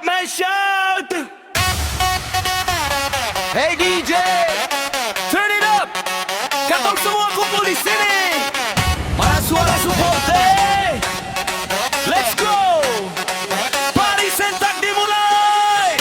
my shout. Hey DJ, turn it up. Katong semua kumpul di sini. Mana suara supporter? Let's go. Party sentak dimulai.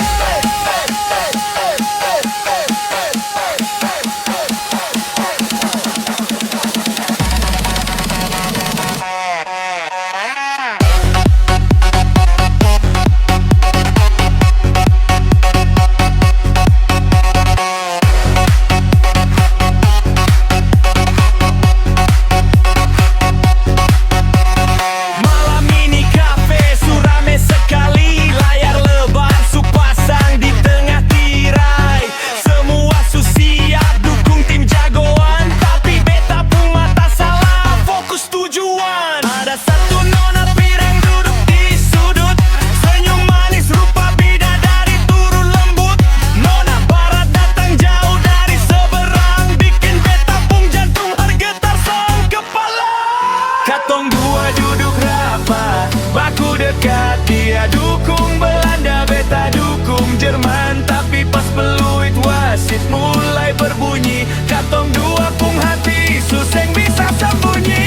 Katong dua duduk rapat, baku dekat. Dia dukung Belanda, beta dukung Jerman. Tapi pas peluit wasit mulai berbunyi, katong dua pung hati suseng bisa sembunyi.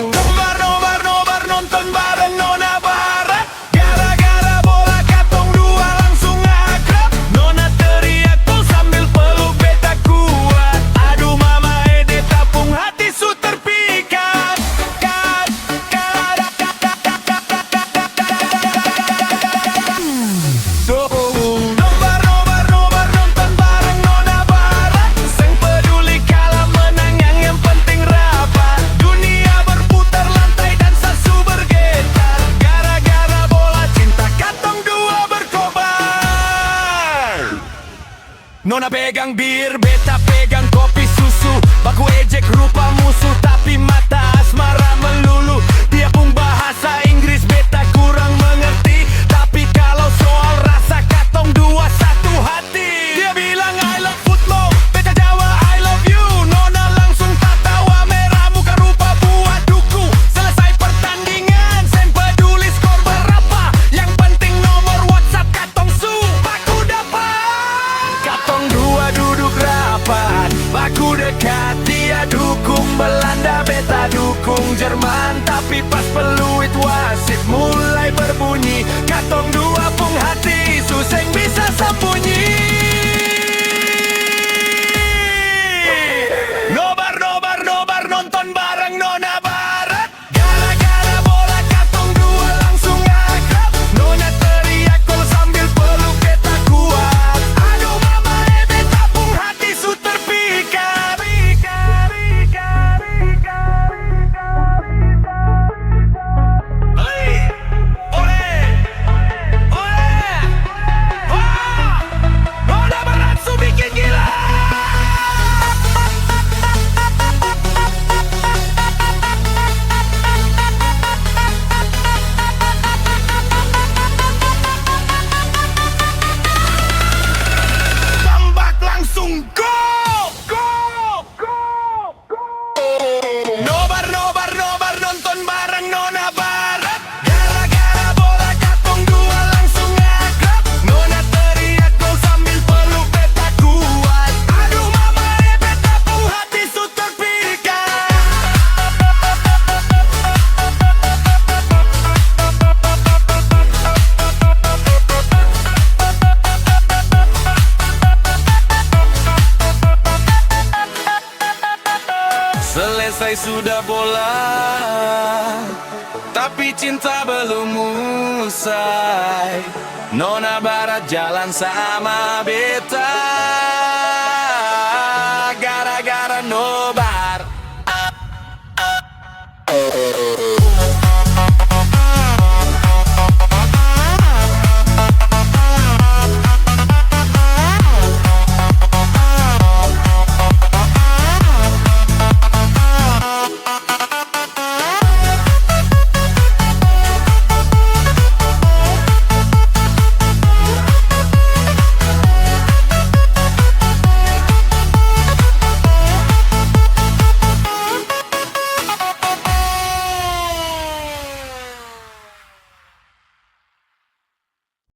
Nobar, nobar, nobar, nonton bareng Nona Barat. Gara-gara bola katong dua langsung akrab. Nona teriak gol sambil peluk beta kuat. Aduh mama tapung hati su terpikat. Nobar, nobar, nobar, nonton bareng Nona Barat. Seng peduli kalah menang, yang penting rapat. Dunia berputar, lantai dan sasu bergetar. Gara-gara bola cinta katong dua berkobar. Nona pegang bir, beta pegang kopi susu. Baku ejek rupa musuh, tapi mata asmara melulu. Dia pun bahasa Inggris beta kurang mengerti, tapi kalau soal rasa katong dua satu hati. Dia bilang I love football, beta Jawa I love you. Nona langsung tertawa merah muka rupa buat duku. Selesai pertandingan, sen peduli skor berapa. Yang penting nomor WhatsApp katong su baku dapat. Katong dua duduk rapat, baku dekat. Dia dukung Belanda, beta dukung Jerman. Tapi pas peluit wasit mulai berbunyi, katong dua pung hati suseng bisa sembunyi. Nobar, nobar, nobar, nonton bareng Nona Barat. Gara-gara bola katong dua langsung akrab. Nona teriak gol sambil peluk beta kuat. Aduh mama beta pung hati su terpikat. Nona Barat su bikin gila. Tambak langsung go. Nobar, nobar, nobar, nonton bareng Nona Barat. Gara-gara bola katong dua langsung akrab. Nona teriak gol sambil peluk beta kuat. Aduh mama beta pung hati su terpikat. Selesai sudah bola, tapi cinta belum usai. Nona Barat jalan sama beta.